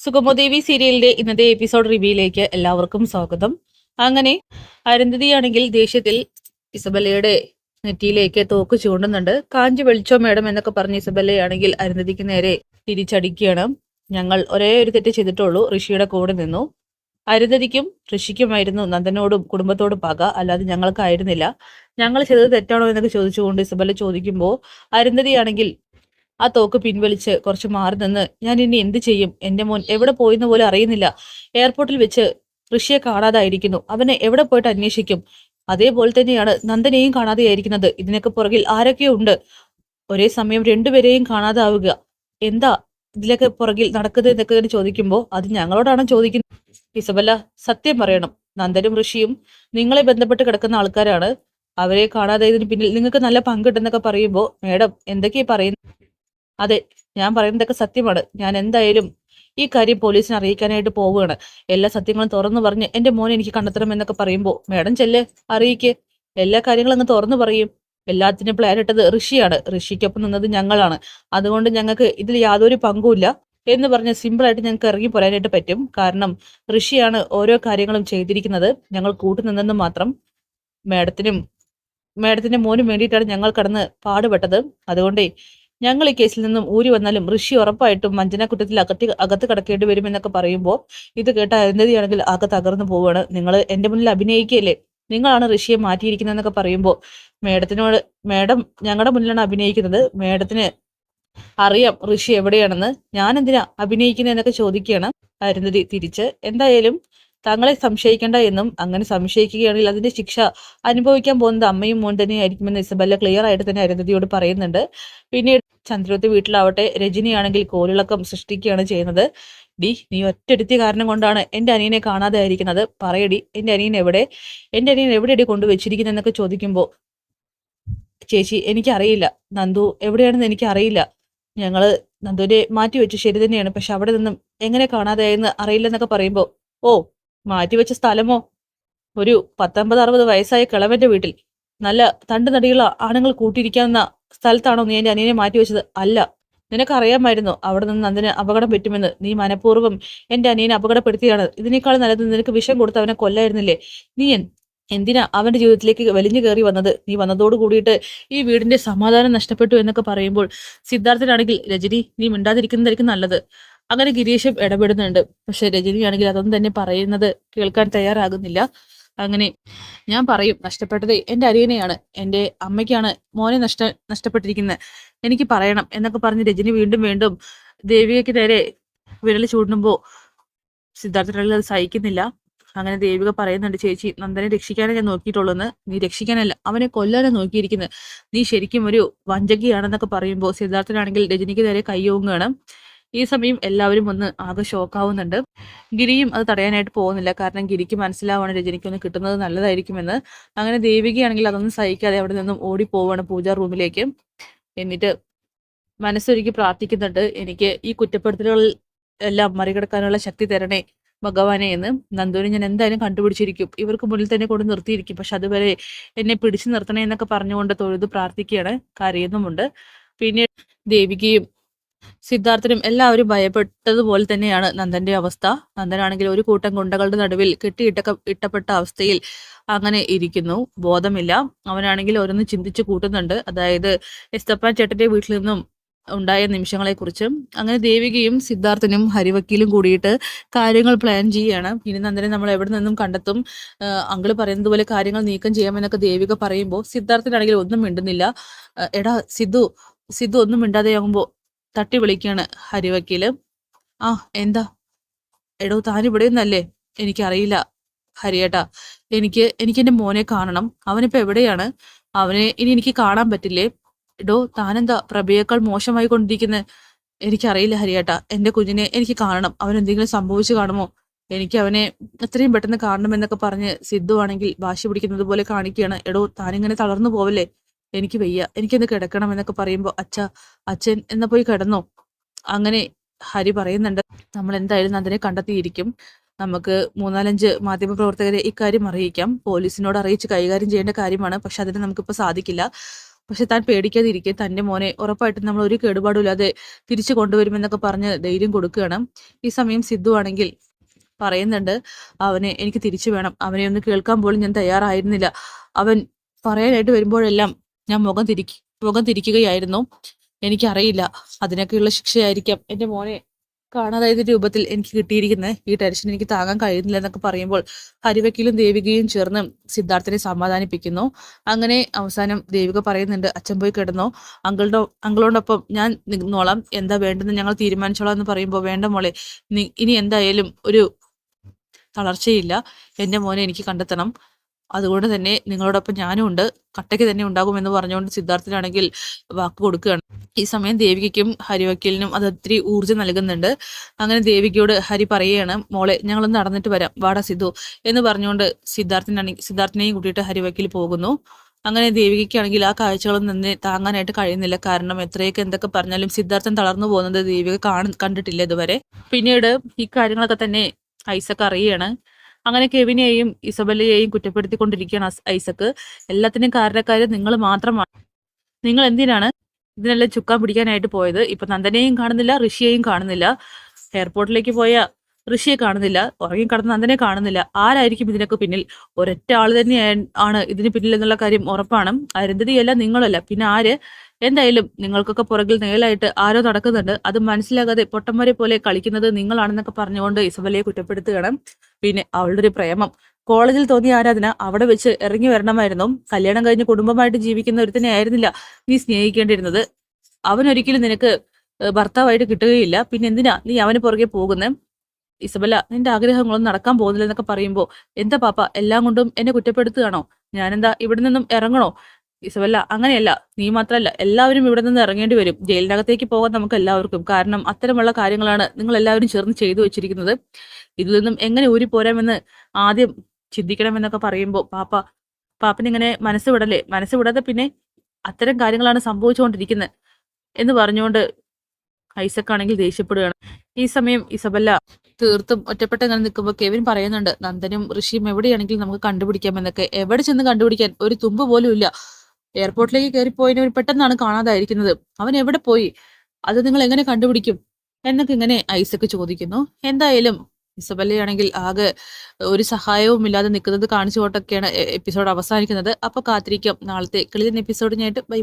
സുഗമോദേവി സീരിയലിന്റെ ഇന്നത്തെ എപ്പിസോഡ് റിവ്യൂയിലേക്ക് എല്ലാവർക്കും സ്വാഗതം. അങ്ങനെ അരുന്ധതിയാണെങ്കിൽ ദേഷ്യത്തിൽ ഇസബല്ലയുടെ നെറ്റിയിലേക്ക് തോക്ക് ചൂണ്ടുന്നുണ്ട്. കാഞ്ചി വെളിച്ചോ മേഡം എന്നൊക്കെ പറഞ്ഞ് ഇസബല്ലയാണെങ്കിൽ അരുന്ധതിക്ക് നേരെ തിരിച്ചടിക്കുകയാണ്. ഞങ്ങൾ ഒരേ ഒരു തെറ്റ് ചെയ്തിട്ടുള്ളൂ, ഋഷിയുടെ കൂടെ നിന്നു. അരുന്ധതിക്കും ഋഷിക്കുമായിരുന്നു നന്ദനോടും കുടുംബത്തോടും പക, അല്ലാതെ ഞങ്ങൾക്കായിരുന്നില്ല. ഞങ്ങൾ ചെയ്തത് തെറ്റാണോ എന്നൊക്കെ ചോദിച്ചുകൊണ്ട് ഇസബല്ല ചോദിക്കുമ്പോൾ അരുന്ധതിയാണെങ്കിൽ ആ തോക്ക് പിൻവലിച്ച് കുറച്ച് മാറി നിന്ന് ഞാൻ ഇനി എന്ത് ചെയ്യും, എന്റെ മോൻ എവിടെ പോയിന്ന് പോലും അറിയുന്നില്ല. എയർപോർട്ടിൽ വെച്ച് ഋഷിയെ കാണാതായിരിക്കുന്നു, അവനെ എവിടെ പോയിട്ട് അന്വേഷിക്കും? അതേപോലെ തന്നെയാണ് നന്ദനെയും കാണാതെയായിരിക്കുന്നത്. ഇതിനൊക്കെ പുറകിൽ ആരൊക്കെയോ ഉണ്ട്. ഒരേ സമയം രണ്ടുപേരെയും കാണാതാവുക, എന്താ ഇതിലൊക്കെ പുറകിൽ നടക്കുന്നത് എന്നൊക്കെ ചോദിക്കുമ്പോൾ അത് ഞങ്ങളോടാണ് ചോദിക്കുന്നത്. ഇസബല്ല, സത്യം പറയണം, നന്ദനും ഋഷിയും നിങ്ങളെ ബന്ധപ്പെട്ട് കിടക്കുന്ന ആൾക്കാരാണ്. അവരെ കാണാതായതിന് പിന്നിൽ നിങ്ങൾക്ക് നല്ല പങ്കിട്ടെന്നൊക്കെ പറയുമ്പോൾ മേഡം എന്തൊക്കെയാ പറയുന്നത്? അതെ, ഞാൻ പറയുന്നതൊക്കെ സത്യമാണ്. ഞാൻ എന്തായാലും ഈ കാര്യം പോലീസിനെ അറിയിക്കാനായിട്ട് പോവുകയാണ്. എല്ലാ സത്യങ്ങളും തുറന്നു പറഞ്ഞ് എന്റെ മോനെ എനിക്ക് കണ്ടെത്തണം എന്നൊക്കെ പറയുമ്പോൾ മേഡം ചെല്ല്, അറിയിക്ക്. എല്ലാ കാര്യങ്ങളും അങ്ങ് തുറന്നു പറയും. എല്ലാത്തിനും പ്ലാൻ ഇട്ടത് ഋഷിയാണ്, ഋഷിക്കൊപ്പം നിന്നത് ഞങ്ങളാണ്. അതുകൊണ്ട് ഞങ്ങൾക്ക് ഇതിൽ യാതൊരു പങ്കുമില്ല എന്ന് പറഞ്ഞ് സിമ്പിളായിട്ട് ഞങ്ങൾക്ക് ഇറങ്ങി പോരാനായിട്ട് പറ്റും. കാരണം ഋഷിയാണ് ഓരോ കാര്യങ്ങളും ചെയ്തിരിക്കുന്നത്, ഞങ്ങൾ കൂട്ടുനിന്നെന്ന് മാത്രം. മേഡത്തിനും മേഡത്തിന്റെ മോനും വേണ്ടിയിട്ടാണ് ഞങ്ങൾ കടന്ന് പാടുപെട്ടത്. അതുകൊണ്ടേ ഞങ്ങൾ ഈ കേസിൽ നിന്നും ഊരി വന്നാലും ഋഷി ഉറപ്പായിട്ടും വഞ്ചനാക്കുറ്റത്തിൽ അകത്ത് കടക്കേണ്ടി വരുമെന്നൊക്കെ പറയുമ്പോൾ ഇത് കേട്ട അരുന്ധതിയാണെങ്കിൽ ആകെ തകർന്നു പോവുകയാണ്. നിങ്ങൾ എന്റെ മുന്നിൽ അഭിനയിക്കുകയല്ലേ, നിങ്ങളാണ് ഋഷിയെ മാറ്റിയിരിക്കുന്നതെന്നൊക്കെ പറയുമ്പോൾ മേഡത്തിനോട്, മേഡം ഞങ്ങളുടെ മുന്നിലാണ് അഭിനയിക്കുന്നത്, മേഡത്തിന് അറിയാം ഋഷി എവിടെയാണെന്ന്, ഞാൻ എന്തിനാ അഭിനയിക്കുന്നതെന്നൊക്കെ ചോദിക്കുകയാണ് അരുന്ധതി തിരിച്ച്. എന്തായാലും തങ്ങളെ സംശയിക്കേണ്ട എന്നും, അങ്ങനെ സംശയിക്കുകയാണെങ്കിൽ അതിന്റെ ശിക്ഷ അനുഭവിക്കാൻ പോകുന്നത് അമ്മയും മോൻ തന്നെയായിരിക്കുമെന്ന് ഇസബല്ല ക്ലിയർ ആയിട്ട് തന്നെ അരുന്ധതിയോട് പറയുന്നുണ്ട്. പിന്നീട് ചന്ദ്രവത്തി വീട്ടിലാവട്ടെ രജനിയാണെങ്കിൽ കോലിളക്കം സൃഷ്ടിക്കുകയാണ് ചെയ്യുന്നത്. ഡി, നീ ഒറ്റൊരുത്തി കാരണം കൊണ്ടാണ് എന്റെ അനിയനെ കാണാതെ ആയിരിക്കുന്നത്. പറയടി, എന്റെ അനിയൻ എവിടെ, എന്റെ അനിയൻ എവിടെയടി കൊണ്ടുവച്ചിരിക്കുന്നതെന്നൊക്കെ ചോദിക്കുമ്പോൾ ചേച്ചി എനിക്കറിയില്ല, നന്ദു എവിടെയാണെന്ന് എനിക്കറിയില്ല. ഞങ്ങള് നന്ദുവിനെ മാറ്റി വെച്ചു, ശരി തന്നെയാണ്, പക്ഷെ അവിടെ നിന്നും എങ്ങനെ കാണാതെയെന്ന് അറിയില്ലെന്നൊക്കെ പറയുമ്പോൾ ഓ, മാറ്റിവെച്ച സ്ഥലമോ ഒരു 19-60 വയസ്സായ കിളവന്റെ വീട്ടിൽ നല്ല തണ്ട് നടിയുള്ള ആണുങ്ങൾ കൂട്ടിയിരിക്കാവുന്ന സ്ഥലത്താണോ നീ എന്റെ അനിയനെ മാറ്റിവെച്ചത്? അല്ല, നിനക്കറിയാമായിരുന്നു അവിടെ നിന്ന് നന്ദന് അപകടം പറ്റുമെന്ന്. നീ മനഃപൂർവ്വം എന്റെ അനിയനെ അപകടപ്പെടുത്തിയാണ്. ഇതിനേക്കാൾ നല്ലത് നിനക്ക് വിഷം കൊടുത്ത് അവനെ കൊല്ലായിരുന്നില്ലേ? നീ എന്തിനാ അവന്റെ ജീവിതത്തിലേക്ക് വലിഞ്ഞു കയറി വന്നത്? നീ വന്നതോട് കൂടിയിട്ട് ഈ വീടിന്റെ സമാധാനം നഷ്ടപ്പെട്ടു എന്നൊക്കെ പറയുമ്പോൾ സിദ്ധാർത്ഥനാണെങ്കിൽ രജനി നീ മിണ്ടാതിരിക്കുന്നതായിരിക്കും നല്ലത്. അങ്ങനെ ഗിരീഷും ഇടപെടുന്നുണ്ട്. പക്ഷെ രജനിയാണെങ്കിൽ അതൊന്നും തന്നെ പറയുന്നത് കേൾക്കാൻ തയ്യാറാകുന്നില്ല. അങ്ങനെ ഞാൻ പറയും, നഷ്ടപ്പെട്ടത് എന്റെ അരിയനെയാണ്, എന്റെ അമ്മയ്ക്കാണ് മോനെ നഷ്ടപ്പെട്ടിരിക്കുന്നത്, എനിക്ക് പറയണം എന്നൊക്കെ പറഞ്ഞ് രജനി വീണ്ടും വീണ്ടും ദേവികയ്ക്ക് നേരെ വിരൽ ചൂണ്ടുമ്പോ സിദ്ധാർത്ഥനാണെങ്കിൽ അത് സഹിക്കുന്നില്ല. അങ്ങനെ ദേവിക പറയുന്നുണ്ട്, ചേച്ചി നന്ദനെ രക്ഷിക്കാനേ ഞാൻ നോക്കിയിട്ടുള്ളൂന്ന്. നീ രക്ഷിക്കാനല്ല, അവനെ കൊല്ലാനാ നോക്കിയിരിക്കുന്നത്. നീ ശരിക്കും ഒരു വഞ്ചകിയാണെന്നൊക്കെ പറയുമ്പോൾ സിദ്ധാർത്ഥനാണെങ്കിൽ രജനിക്ക് നേരെ കയ്യോങ്ങുകയാണ്. ഈ സമയം എല്ലാവരും ഒന്ന് ആകെ ഷോക്കാവുന്നുണ്ട്. ഗിരിയും അത് തടയാനായിട്ട് പോകുന്നില്ല. കാരണം ഗിരിക്ക് മനസ്സിലാവാണ് രജനിക്കൊന്ന് കിട്ടുന്നത് നല്ലതായിരിക്കുമെന്ന്. അങ്ങനെ ദേവികയാണെങ്കിൽ അതൊന്നും സഹിക്കാതെ അവിടെ നിന്നും ഓടിപ്പോവാണ് പൂജാ റൂമിലേക്ക്. എന്നിട്ട് മനസ്സൊരുക്കി പ്രാർത്ഥിക്കുന്നുണ്ട്, എനിക്ക് ഈ കുറ്റപ്പെടുത്തലുകൾ എല്ലാം മറികടക്കാനുള്ള ശക്തി തരണേ ഭഗവാനെ എന്ന്. നന്ദുവിനെ ഞാൻ എന്തായാലും കണ്ടുപിടിച്ചിരിക്കും, ഇവർക്ക് മുന്നിൽ തന്നെ കൊണ്ട് നിർത്തിയിരിക്കും, പക്ഷെ അതുവരെ എന്നെ പിടിച്ചു നിർത്തണേ എന്നൊക്കെ പറഞ്ഞുകൊണ്ട് തൊഴുത് പ്രാർത്ഥിക്കുകയാണ്, കരയുന്നുമുണ്ട്. പിന്നെ ദേവികയും സിദ്ധാർത്ഥനും എല്ലാവരും ഭയപ്പെട്ടതുപോലെ തന്നെയാണ് നന്ദന്റെ അവസ്ഥ. നന്ദനാണെങ്കിൽ ഒരു കൂട്ടം ഗുണ്ടകളുടെ നടുവിൽ ഇട്ടപ്പെട്ട അവസ്ഥയിൽ അങ്ങനെ ഇരിക്കുന്നു, ബോധമില്ല. അവനാണെങ്കിൽ ഓരോന്ന് ചിന്തിച്ചു കൂട്ടുന്നുണ്ട്, അതായത് എസ്തപ്പാൻ ചേട്ടന്റെ വീട്ടിൽ നിന്നും ഉണ്ടായ നിമിഷങ്ങളെക്കുറിച്ചും. അങ്ങനെ ദേവികയും സിദ്ധാർത്ഥനും ഹരിവക്കീലും കൂടിയിട്ട് കാര്യങ്ങൾ പ്ലാൻ ചെയ്യുകയാണ്. ഇനി നന്ദനെ നമ്മൾ എവിടെ നിന്നും കണ്ടെത്തും, അങ്കിള് പറയുന്നത് പോലെ കാര്യങ്ങൾ നീക്കം ചെയ്യാമെന്നൊക്കെ ദേവിക പറയുമ്പോൾ സിദ്ധാർത്ഥനാണെങ്കിൽ ഒന്നും മിണ്ടുന്നില്ല. എടാ സിദ്ധു, സിദ്ധു ഒന്നും മിണ്ടാതെയാകുമ്പോൾ തട്ടി വിളിക്കാണ് ഹരിവക്കീല്. ആ എന്താ? എടോ താൻ ഇവിടെ നിന്നല്ലേ? എനിക്കറിയില്ല ഹരിയേട്ടാ, എനിക്ക് എന്റെ മോനെ കാണണം. അവനിപ്പോ എവിടെയാണ്? അവനെ ഇനി എനിക്ക് കാണാൻ പറ്റില്ലേ? എടോ താനെന്താ പ്രഭയേക്കാൾ മോശമായി കൊണ്ടിരിക്കുന്നത്? എനിക്കറിയില്ല ഹരിയേട്ടാ, എന്റെ കുഞ്ഞിനെ എനിക്ക് കാണണം. അവൻ എന്തെങ്കിലും സംഭവിച്ചു കാണുമോ? എനിക്ക് അവനെ എത്രയും പെട്ടെന്ന് കാണണമെന്നൊക്കെ പറഞ്ഞ് സിദ്ധു ആണെങ്കിൽ വാശി പിടിക്കുന്നത് പോലെ കാണിക്കുകയാണ്. എടോ താനിങ്ങനെ തളർന്നു പോവല്ലേ, എനിക്ക് വയ്യ, എനിക്കൊന്ന് കിടക്കണം എന്നൊക്കെ പറയുമ്പോൾ അച്ഛൻ എന്നാ പോയി കിടന്നോ. അങ്ങനെ ഹരി പറയുന്നുണ്ട്, നമ്മൾ എന്തായാലും നന്ദനെ കണ്ടെത്തിയിരിക്കും. നമുക്ക് 3-4 മാധ്യമപ്രവർത്തകരെ ഇക്കാര്യം അറിയിക്കാം. പോലീസിനോട് അറിയിച്ച് കൈകാര്യം ചെയ്യേണ്ട കാര്യമാണ്, പക്ഷെ അതിന് നമുക്കിപ്പോൾ സാധിക്കില്ല. പക്ഷെ താൻ പേടിക്കാതിരിക്കെ തന്റെ മോനെ ഉറപ്പായിട്ടും നമ്മൾ ഒരു കേടുപാടുമില്ലാതെ തിരിച്ചു കൊണ്ടുവരുമെന്നൊക്കെ പറഞ്ഞ് ധൈര്യം കൊടുക്കുകയാണ്. ഈ സമയം സിദ്ധു ആണെങ്കിൽ പറയുന്നുണ്ട്, അവനെ എനിക്ക് തിരിച്ചു വേണം. അവനെ ഒന്ന് കേൾക്കാൻ പോലും ഞാൻ തയ്യാറായിരുന്നില്ല. അവൻ പറയാനായിട്ട് വരുമ്പോഴെല്ലാം ഞാൻ മുഖം തിരിക്കുകയായിരുന്നു. എനിക്കറിയില്ല, അതിനൊക്കെയുള്ള ശിക്ഷയായിരിക്കാം എന്റെ മോനെ കാണാതായ രൂപത്തിൽ എനിക്ക് കിട്ടിയിരിക്കുന്നത്. ഈ ടെൻഷൻ എനിക്ക് താങ്ങാൻ കഴിയുന്നില്ല എന്നൊക്കെ പറയുമ്പോൾ ഹരിവക്കീലും ദേവികയും ചേർന്ന് സിദ്ധാർത്ഥനെ സമാധാനിപ്പിക്കുന്നു. അങ്ങനെ അവസാനം ദേവിക പറയുന്നുണ്ട്, അച്ഛൻ പോയി കിടന്നോ, അങ്കിളോടൊപ്പം ഞാൻ നിന്നോളാം, എന്താ വേണ്ടെന്ന് ഞങ്ങൾ തീരുമാനിച്ചോളാം എന്ന് പറയുമ്പോൾ, വേണ്ട മോളെ, ഇനി എന്തായാലും ഒരു തളർച്ചയില്ല. എന്റെ മോനെ എനിക്ക് കണ്ടെത്തണം. അതുകൊണ്ട് തന്നെ നിങ്ങളോടൊപ്പം ഞാനും ഉണ്ട്, കട്ടയ്ക്ക് തന്നെ ഉണ്ടാകുമെന്ന് പറഞ്ഞുകൊണ്ട് സിദ്ധാർത്ഥനാണെങ്കിൽ വാക്ക് കൊടുക്കുകയാണ്. ഈ സമയം ദേവികയ്ക്കും ഹരിവക്കീലിനും അത് ഒത്തിരി ഊർജ്ജം നൽകുന്നുണ്ട്. അങ്ങനെ ഹരി പറയുകയാണ്, മോളെ ഞങ്ങളൊന്ന് നടന്നിട്ട് വരാം, വാടാ സിദ്ധു എന്ന് പറഞ്ഞുകൊണ്ട് സിദ്ധാർത്ഥനെയും കൂട്ടിയിട്ട് ഹരിവക്കീൽ പോകുന്നു. അങ്ങനെ ദേവികയ്ക്കാണെങ്കിൽ ആ കാഴ്ചകളൊന്നും തന്നെ താങ്ങാനായിട്ട് കഴിയുന്നില്ല. കാരണം എത്രയൊക്കെ എന്തൊക്കെ പറഞ്ഞാലും സിദ്ധാർത്ഥൻ തളർന്നു പോകുന്നത് ദേവിക കണ്ടിട്ടില്ല ഇതുവരെ. പിന്നീട് ഈ കാര്യങ്ങളൊക്കെ തന്നെ ഐസക് അറിയുകയാണ്. അങ്ങനെ കെവിനെയും ഇസബല്ലയെയും കുറ്റപ്പെടുത്തിക്കൊണ്ടിരിക്കുകയാണ് ഐസക്. എല്ലാത്തിനും കാരണക്കാര് നിങ്ങൾ മാത്രമാണ്. നിങ്ങൾ എന്തിനാണ് ഇതിനെല്ലാം ചുക്കാൻ പിടിക്കാനായിട്ട് പോയത്? ഇപ്പൊ നന്ദനെയും കാണുന്നില്ല, ഋഷിയെയും കാണുന്നില്ല. എയർപോർട്ടിലേക്ക് പോയ ഋഷിയെ കാണുന്നില്ല, ഉറങ്ങിക്കിടന്ന നന്ദനെ കാണുന്നില്ല. ആരായിരിക്കും ഇതിനൊക്കെ പിന്നിൽ? ഒരൊറ്റ ആള് തന്നെ ആണ് ഇതിന് പിന്നിൽ എന്നുള്ള കാര്യം ഉറപ്പാണ്. അരുന്ധതിയല്ല, നിങ്ങളല്ല, പിന്നെ ആര്? എന്തായാലും നിങ്ങൾക്കൊക്കെ പുറകിൽ നേലായിട്ട് ആരോ നടക്കുന്നുണ്ട്. അത് മനസ്സിലാകാതെ പൊട്ടന്മാരെ പോലെ കളിക്കുന്നത് നിങ്ങളാണെന്നൊക്കെ പറഞ്ഞുകൊണ്ട് ഇസബല്ലയെ കുറ്റപ്പെടുത്തുകയാണ്. പിന്നെ അവളുടെ ഒരു പ്രേമം, കോളേജിൽ തോന്നിയ ആരാധന അവിടെ വെച്ച് ഇറങ്ങി വരണമായിരുന്നു. കല്യാണം കഴിഞ്ഞ് കുടുംബമായിട്ട് ജീവിക്കുന്ന ഒരുത്തനെ ആയിരുന്നില്ല നീ സ്നേഹിക്കേണ്ടിയിരുന്നത്. അവനൊരിക്കലും നിനക്ക് ഭർത്താവായിട്ട് കിട്ടുകയില്ല. പിന്നെ എന്തിനാ നീ അവന് പുറകെ പോകുന്നത്? ഇസബല്ല, നിന്റെ ആഗ്രഹങ്ങളൊന്നും നടക്കാൻ പോകുന്നില്ല എന്നൊക്കെ പറയുമ്പോ, എന്താ പാപ്പ എല്ലാം കൊണ്ടും എന്നെ കുറ്റപ്പെടുത്തുകയാണോ? ഞാനെന്താ ഇവിടെ നിന്നും ഇറങ്ങണോ? ഇസബല്ല, അങ്ങനെയല്ല, നീ മാത്രമല്ല എല്ലാവരും ഇവിടെ നിന്ന് ഇറങ്ങേണ്ടി വരും. ജയിലിനകത്തേക്ക് പോകാൻ നമുക്ക് എല്ലാവർക്കും. കാരണം അത്തരമുള്ള കാര്യങ്ങളാണ് നിങ്ങൾ എല്ലാവരും ചേർന്ന് ചെയ്തു വെച്ചിരിക്കുന്നത്. ഇതിൽ നിന്നും എങ്ങനെ ഊരിപ്പോരാമെന്ന് ആദ്യം ചിന്തിക്കണമെന്നൊക്കെ പറയുമ്പോൾ, പാപ്പനിങ്ങനെ മനസ്സ് വിടല്ലേ, മനസ്സ് വിടാതെ പിന്നെ അത്തരം കാര്യങ്ങളാണ് സംഭവിച്ചുകൊണ്ടിരിക്കുന്നത് എന്ന് പറഞ്ഞുകൊണ്ട് ഐസക് ആണെങ്കിൽ ദേഷ്യപ്പെടുകയാണ്. ഈ സമയം ഇസബല്ല തീർത്തും ഒറ്റപ്പെട്ട് ഇങ്ങനെ നിൽക്കുമ്പോൾ കെവിൻ പറയുന്നുണ്ട്, നന്ദനും ഋഷിയും എവിടെയാണെങ്കിലും നമുക്ക് കണ്ടുപിടിക്കാമെന്നൊക്കെ. എവിടെ ചെന്ന് കണ്ടുപിടിക്കാൻ? ഒരു തുമ്പ് പോലും ഇല്ല. എയർപോർട്ടിലേക്ക് കയറിപ്പോയവർ പെട്ടെന്നാണ് കാണാതായിരിക്കുന്നത്. അവൻ എവിടെ പോയി? അത് നിങ്ങൾ എങ്ങനെ കണ്ടുപിടിക്കും എന്നൊക്കെ ഇങ്ങനെ ഐസക് ചോദിക്കുന്നു. എന്തായാലും ഇസബല്ലയാണെങ്കിൽ ആകെ ഒരു സഹായവും ഇല്ലാതെ നിൽക്കുന്നത് കാണിച്ചുകൊണ്ടൊക്കെയാണ് എപ്പിസോഡ് അവസാനിക്കുന്നത്. അപ്പൊ കാത്തിരിക്കാം നാളത്തെ ക്ലീൻ എപ്പിസോഡിനായിട്ട്. ബൈ.